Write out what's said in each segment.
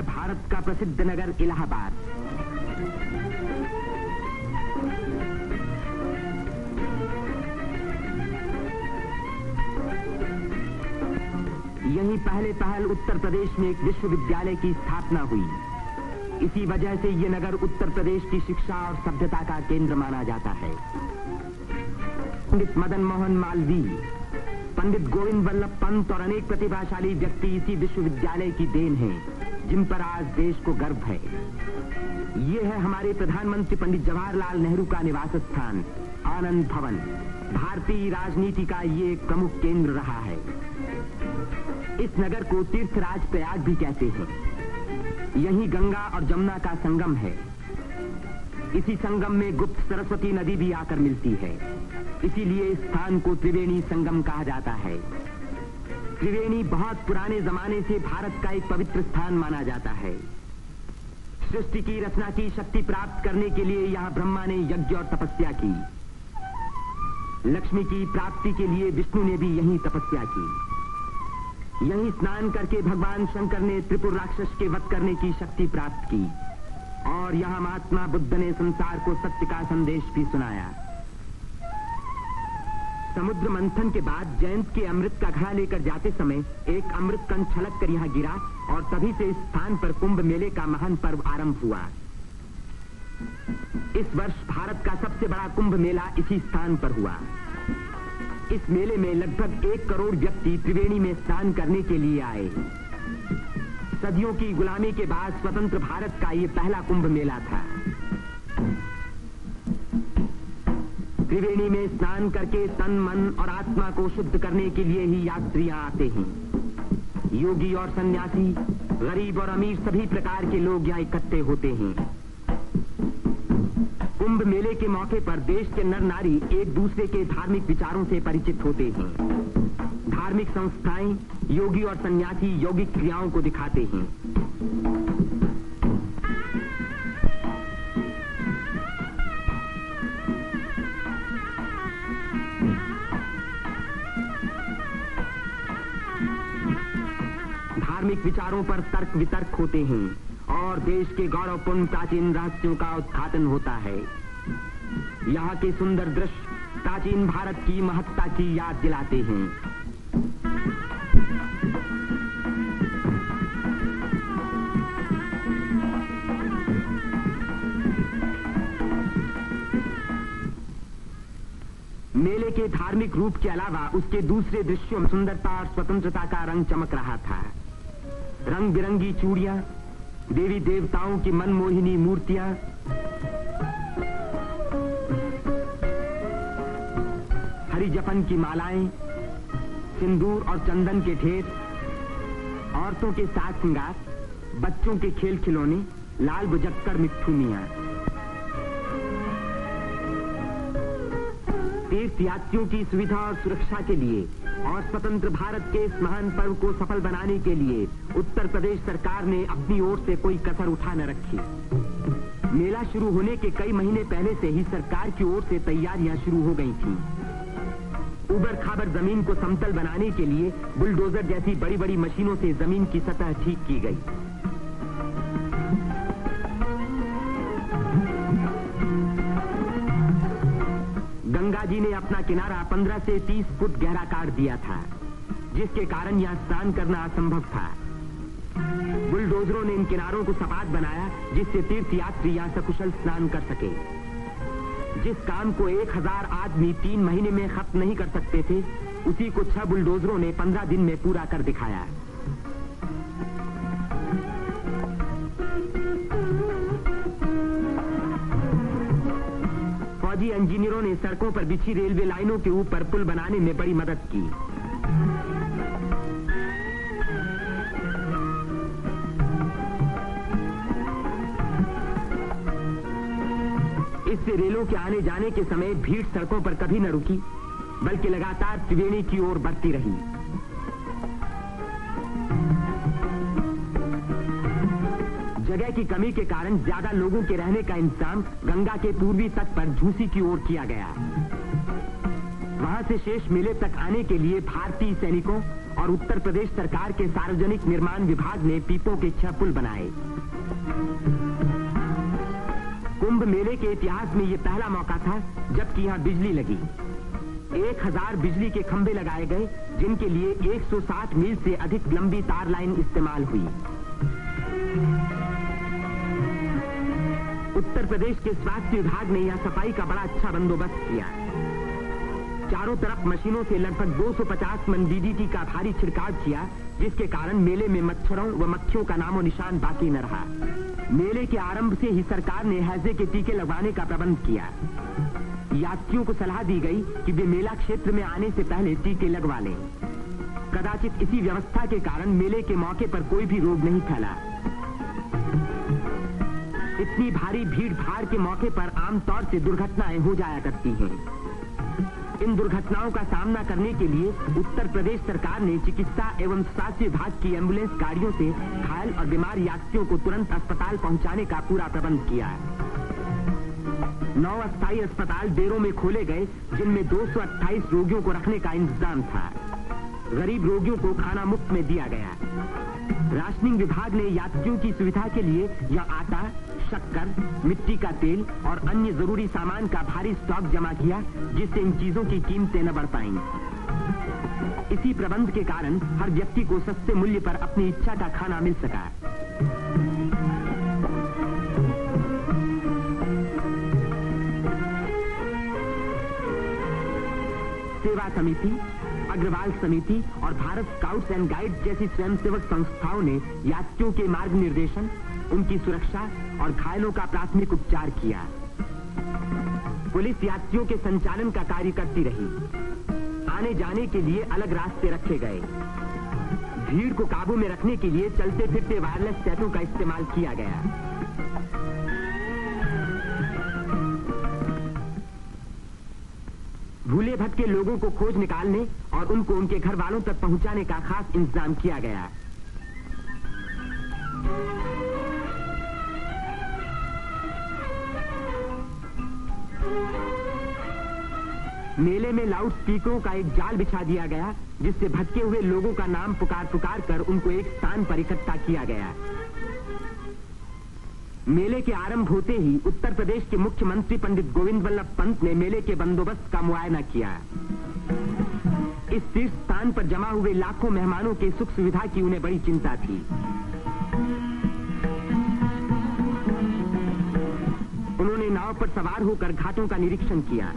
है भारत का प्रसिद्ध नगर इलाहाबाद। यहीं पहल उत्तर प्रदेश में एक विश्वविद्यालय की स्थापना हुई। इसी वजह से ये नगर उत्तर प्रदेश की शिक्षा और सभ्यता का केंद्र माना जाता है। पंडित मदन मोहन मालवीय, पंडित गोविंद वल्लभ पंत और अनेक प्रतिभाशाली व्यक्ति इसी विश्वविद्यालय की देन हैं, जिन पर आज देश को गर्व है। ये है हमारे प्रधानमंत्री पंडित जवाहरलाल नेहरू का निवास स्थान, आनंद भवन। भारतीय राजनीति का ये एक प्रमुख केंद्र रहा है। इस नगर को तीर्थराज प्रयाग भी कहते हैं। यहीं गंगा और जमुना का संगम है। इसी संगम में गुप्त सरस्वती नदी भी आकर मिलती है। इसीलिए इस स्थान को त्रिवेणी संगम कहा जाता है। त्रिवेणी बहुत पुराने जमाने से भारत का एक पवित्र स्थान माना जाता है। सृष्टि की रचना की शक्ति प्राप्त करने के लिए यहाँ ब्रह्मा ने यज्ञ और तपस्या की। लक्ष्मी की प्राप्ति के लिए विष्णु ने भी यहीं तपस्या की। यहीं स्नान करके भगवान शंकर ने त्रिपुर राक्षस के वध करने की शक्ति प्राप्त की। और यहाँ महात्मा बुद्ध ने संसार को सत्य का संदेश भी सुनाया। समुद्र मंथन के बाद जयंत के अमृत का घड़ा लेकर जाते समय एक अमृत कण छलक कर यहाँ गिरा और तभी से इस स्थान पर कुंभ मेले का महान पर्व आरंभ हुआ। इस वर्ष भारत का सबसे बड़ा कुंभ मेला इसी स्थान पर हुआ। इस मेले में लगभग 1 करोड़ व्यक्ति त्रिवेणी में स्नान करने के लिए आए। सदियों की गुलामी के बाद स्वतंत्र भारत का ये पहला कुंभ मेला था। त्रिवेणी में स्नान करके तन, मन और आत्मा को शुद्ध करने के लिए ही यात्रियां आते हैं। योगी और सन्यासी, गरीब और अमीर सभी प्रकार के लोग यहाँ इकट्ठे होते हैं। कुंभ मेले के मौके पर देश के नर नारी एक दूसरे के धार्मिक विचारों से परिचित होते हैं। धार्मिक संस्थाएं योगी और सन्यासी यौगिक क्रियाओं को दिखाते हैं। धार्मिक विचारों पर तर्क वितर्क होते हैं और देश के गौरवपूर्ण प्राचीन रहस्यों का उद्घाटन होता है। यहाँ के सुंदर दृश्य प्राचीन भारत की महत्ता की याद दिलाते हैं। मेले के धार्मिक रूप के अलावा उसके दूसरे दृश्यों में सुंदरता और स्वतंत्रता का रंग चमक रहा था। रंग बिरंगी चूड़ियां, देवी देवताओं की मनमोहिनी मूर्तियां, हरी जपन की मालाएं, सिंदूर और चंदन के ढेर, औरतों के साज श्रृंगार, बच्चों के खेल खिलौने, लाल बुझक्कर मिट्ठू मियां। तीर्थ यात्रियों की सुविधा और सुरक्षा के लिए और स्वतंत्र भारत के इस महान पर्व को सफल बनाने के लिए उत्तर प्रदेश सरकार ने अपनी ओर से कोई कसर उठा न रखी। मेला शुरू होने के कई महीने पहले से ही सरकार की ओर से तैयारियां शुरू हो गई थीं। उबड़ खाबड़ जमीन को समतल बनाने के लिए बुलडोजर जैसी बड़ी बड़ी मशीनों से जमीन की सतह ठीक की गई। गंगा जी ने अपना किनारा 15 से 30 फुट गहरा काट दिया था, जिसके कारण यहाँ स्नान करना असंभव था। बुलडोजरों ने इन किनारों को सपाट बनाया, जिससे तीर्थ यात्री यहाँ सकुशल स्नान कर सके। जिस काम को 1000 आदमी 3 महीने में खत्म नहीं कर सकते थे, उसी को 6 बुलडोजरों ने 15 दिन में पूरा कर दिखाया। फौजी इंजीनियरों ने सड़कों पर बिछी रेलवे लाइनों के ऊपर पुल बनाने में बड़ी मदद की। इससे रेलों के आने जाने के समय भीड़ सड़कों पर कभी न रुकी, बल्कि लगातार त्रिवेणी की ओर बढ़ती रही। जगह की कमी के कारण ज्यादा लोगों के रहने का इंतजाम गंगा के पूर्वी तट पर झूसी की ओर किया गया। वहां से शेष मेले तक आने के लिए भारतीय सैनिकों और उत्तर प्रदेश सरकार के सार्वजनिक निर्माण विभाग ने पीपों के 6 पुल बनाए। कुंभ मेले के इतिहास में यह पहला मौका था जबकि यहां बिजली लगी। 1000 बिजली के खंभे लगाए गए, जिनके लिए 160 मील से अधिक लंबी तार लाइन इस्तेमाल हुई। उत्तर प्रदेश के स्वास्थ्य विभाग ने यहां सफाई का बड़ा अच्छा बंदोबस्त किया। चारों तरफ मशीनों से लगभग 250 मन डीडीटी का भारी छिड़काव किया, जिसके कारण मेले में मच्छरों व मक्खियों का नामो निशान बाकी न रहा। मेले के आरंभ से ही सरकार ने हैजे के टीके लगवाने का प्रबंध किया। यात्रियों को सलाह दी गई कि वे मेला क्षेत्र में आने से पहले टीके लगवा लें। कदाचित इसी व्यवस्था के कारण मेले के मौके पर कोई भी रोग नहीं फैला। इतनी भारी भीड़ भाड़ के मौके पर आमतौर से दुर्घटनाएं हो जाया करती हैं। इन दुर्घटनाओं का सामना करने के लिए उत्तर प्रदेश सरकार ने चिकित्सा एवं स्वास्थ्य विभाग की एम्बुलेंस गाड़ियों से घायल और बीमार यात्रियों को तुरंत अस्पताल पहुंचाने का पूरा प्रबंध किया। 9 अस्थायी अस्पताल देरों में खोले गए, जिनमें 228 रोगियों को रखने का इंतजाम था। गरीब रोगियों को खाना मुफ्त में दिया गया। राशनिंग विभाग ने यात्रियों की सुविधा के लिए यहां आटा, शक्कर, मिट्टी का तेल और अन्य जरूरी सामान का भारी स्टॉक जमा किया, जिससे इन चीजों की कीमतें न बढ़ पाईं। इसी प्रबंध के कारण हर व्यक्ति को सस्ते मूल्य पर अपनी इच्छा का खाना मिल सका। सेवा समिति, अग्रवाल समिति और भारत स्काउट्स एंड गाइड्स जैसी स्वयंसेवक संस्थाओं ने यात्रियों के मार्ग निर्देशन, उनकी सुरक्षा और घायलों का प्राथमिक उपचार किया। पुलिस यात्रियों के संचालन का कार्य करती रही। आने जाने के लिए अलग रास्ते रखे गए। भीड़ को काबू में रखने के लिए चलते फिरते वायरलेस सेटों का इस्तेमाल किया गया। भूले भटके लोगों को खोज निकालने और उनको उनके घर वालों तक पहुंचाने का खास इंतजाम किया गया। मेले में लाउड स्पीकरों का एक जाल बिछा दिया गया, जिससे भटके हुए लोगों का नाम पुकार पुकार कर उनको एक स्थान पर इकट्ठा किया गया। मेले के आरंभ होते ही उत्तर प्रदेश के मुख्यमंत्री पंडित गोविंद वल्लभ पंत ने मेले के बंदोबस्त का मुआयना किया। इस तीर्थ स्थान पर जमा हुए लाखों मेहमानों के सुख सुविधा की उन्हें बड़ी चिंता थी। उन्होंने नाव पर सवार होकर घाटों का निरीक्षण किया।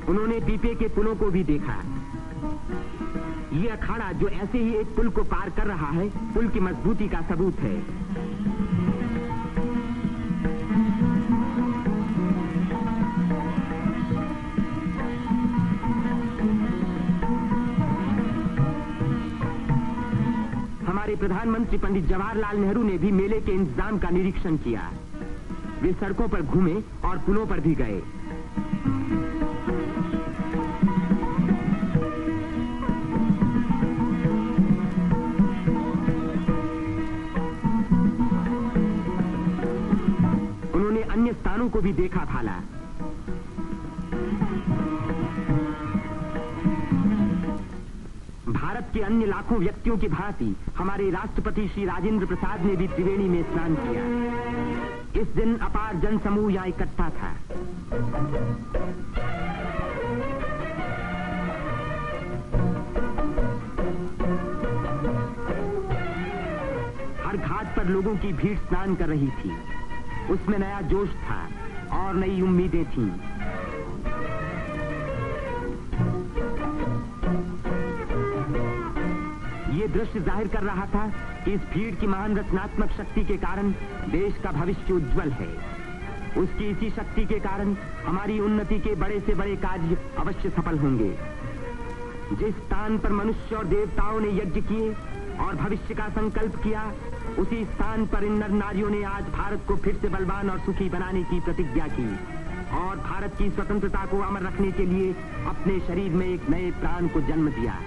उन्होंने पीपे के पुलों को भी देखा। ये अखाड़ा जो ऐसे ही एक पुल को पार कर रहा है, पुल की मजबूती का सबूत है। हमारे प्रधानमंत्री पंडित जवाहरलाल नेहरू ने भी मेले के इंतजाम का निरीक्षण किया। वे सड़कों पर घूमे और पुलों पर भी गए। उन्होंने अन्य स्थानों को भी देखा भाला। भारत के अन्य लाखों व्यक्तियों की भांति हमारे राष्ट्रपति श्री राजेंद्र प्रसाद ने भी त्रिवेणी में स्नान किया। इस दिन अपार जनसमूह यहां इकट्ठा था। हर घाट पर लोगों की भीड़ स्नान कर रही थी। उसमें नया जोश था और नई उम्मीदें थीं। ये दृश्य जाहिर कर रहा था कि इस भीड़ की महान रचनात्मक शक्ति के कारण देश का भविष्य उज्जवल है। उसकी इसी शक्ति के कारण हमारी उन्नति के बड़े से बड़े कार्य अवश्य सफल होंगे। जिस स्थान पर मनुष्य और देवताओं ने यज्ञ किए और भविष्य का संकल्प किया, उसी स्थान पर इन नर नारियों ने आज भारत को फिर से बलवान और सुखी बनाने की प्रतिज्ञा की। और भारत की स्वतंत्रता को अमर रखने के लिए अपने शरीर में एक नए प्राण को जन्म दिया।